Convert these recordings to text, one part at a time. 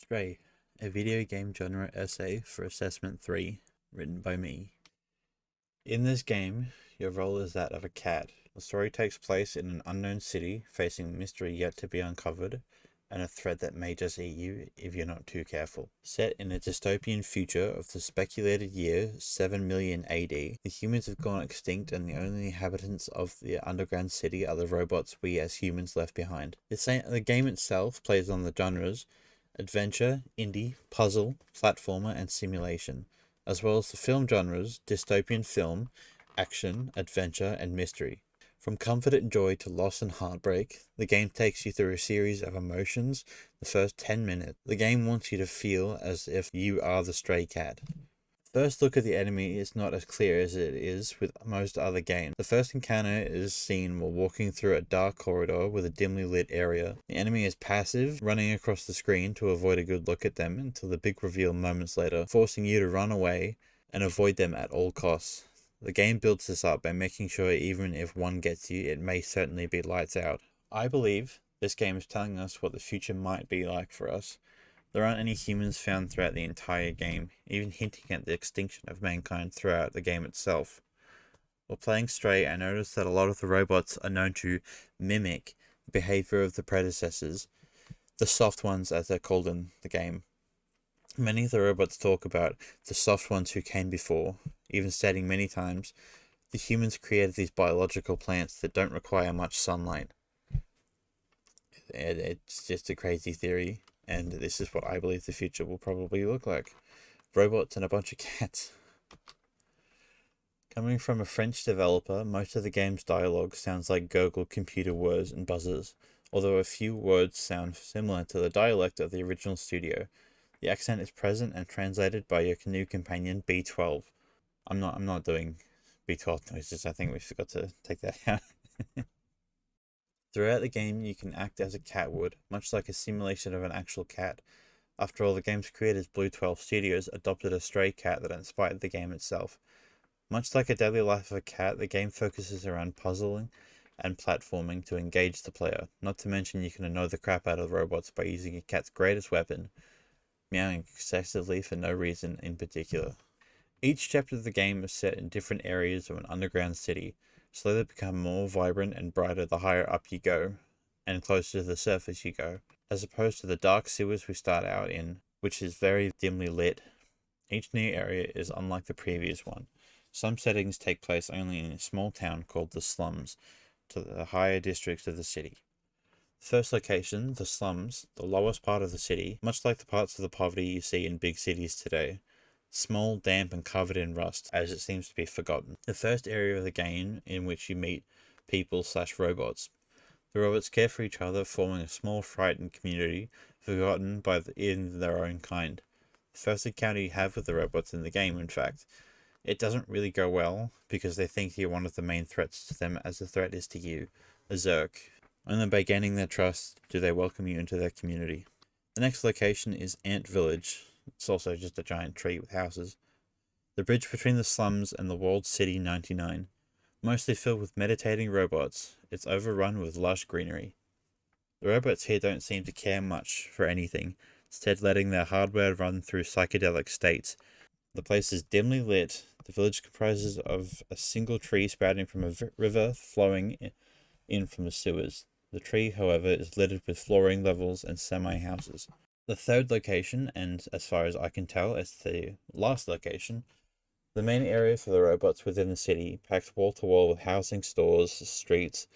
Stray, a video game genre essay for Assessment 3, written by me. In this game, your role is that of a cat. The story takes place in an unknown city, facing a mystery yet to be uncovered, and a threat that may just eat you if you're not too careful. Set in a dystopian future of the speculated year 7 million AD, the humans have gone extinct and the only inhabitants of the underground city are the robots we as humans left behind. The game itself plays on the genres adventure, indie, puzzle, platformer, and simulation, as well as the film genres dystopian film, action, adventure, and mystery. From comfort and joy to loss and heartbreak, the game takes you through a series of emotions. The first 10 minutes, the game wants you to feel as if you are the stray cat. First look at the enemy is not as clear as it is with most other games. The first encounter is seen while walking through a dark corridor with a dimly lit area. The enemy is passive, running across the screen to avoid a good look at them until the big reveal moments later, forcing you to run away and avoid them at all costs. The game builds this up by making sure even if one gets you, it may certainly be lights out. I believe this game is telling us what the future might be like for us. There aren't any humans found throughout the entire game, even hinting at the extinction of mankind throughout the game itself. While playing Stray, I noticed that a lot of the robots are known to mimic the behavior of the predecessors, the soft ones as they're called in the game. Many of the robots talk about the soft ones who came before, even stating many times, the humans created these biological plants that don't require much sunlight. It's just a crazy theory. And this is what I believe the future will probably look like. Robots and a bunch of cats. Coming from a French developer, most of the game's dialogue sounds like gurgled computer words and buzzers, although a few words sound similar to the dialect of the original studio. The accent is present and translated by your new companion, B12. I'm not doing B12 noises, I think we forgot to take that out. Throughout the game, you can act as a cat would, much like a simulation of an actual cat. After all, the game's creators, Blue 12 Studios, adopted a stray cat that inspired the game itself. Much like a daily life of a cat, the game focuses around puzzling and platforming to engage the player. Not to mention you can annoy the crap out of the robots by using a cat's greatest weapon, meowing excessively for no reason in particular. Each chapter of the game is set in different areas of an underground city, so they become more vibrant and brighter the higher up you go, and closer to the surface you go, as opposed to the dark sewers we start out in, which is very dimly lit. Each new area is unlike the previous one. Some settings take place only in a small town called the Slums, to the higher districts of the city. First location, the Slums, the lowest part of the city, much like the parts of the poverty you see in big cities today. Small, damp, and covered in rust, as it seems to be forgotten. The first area of the game in which you meet people/robots. The robots care for each other, forming a small, frightened community, forgotten by in their own kind. The first encounter you have with the robots in the game, in fact. It doesn't really go well, because they think you're one of the main threats to them as the threat is to you, a Zerk. Only by gaining their trust do they welcome you into their community. The next location is Ant Village. It's also just a giant tree with houses. The bridge between the slums and the walled city 99. Mostly filled with meditating robots, it's overrun with lush greenery. The robots here don't seem to care much for anything, instead letting their hardware run through psychedelic states. The place is dimly lit. The village comprises of a single tree sprouting from a river flowing in from the sewers. The tree, however, is littered with flooring levels and semi-houses. The third location, and as far as I can tell, it's the last location, the main area for the robots within the city, packed wall to wall with housing, stores, streets.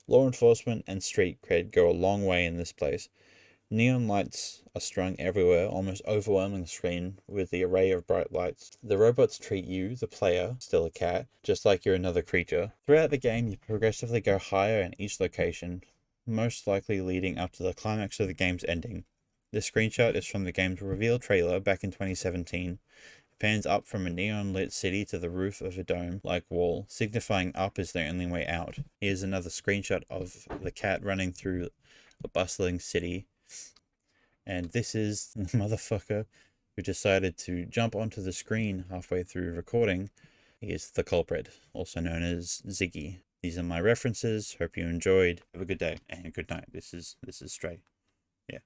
Law enforcement and street cred go a long way in this place. Neon lights are strung everywhere, almost overwhelming the screen with the array of bright lights. The robots treat you, the player, still a cat, just like you're another creature. Throughout the game, you progressively go higher in each location, most likely leading up to the climax of the game's ending. This screenshot is from the game's reveal trailer back in 2017. It pans up from a neon-lit city to the roof of a dome-like wall, signifying up is the only way out. Here's another screenshot of the cat running through a bustling city. And this is the motherfucker who decided to jump onto the screen halfway through recording. He is the culprit, also known as Ziggy. These are my references. Hope you enjoyed. Have a good day and good night. This is Stray. Yeah.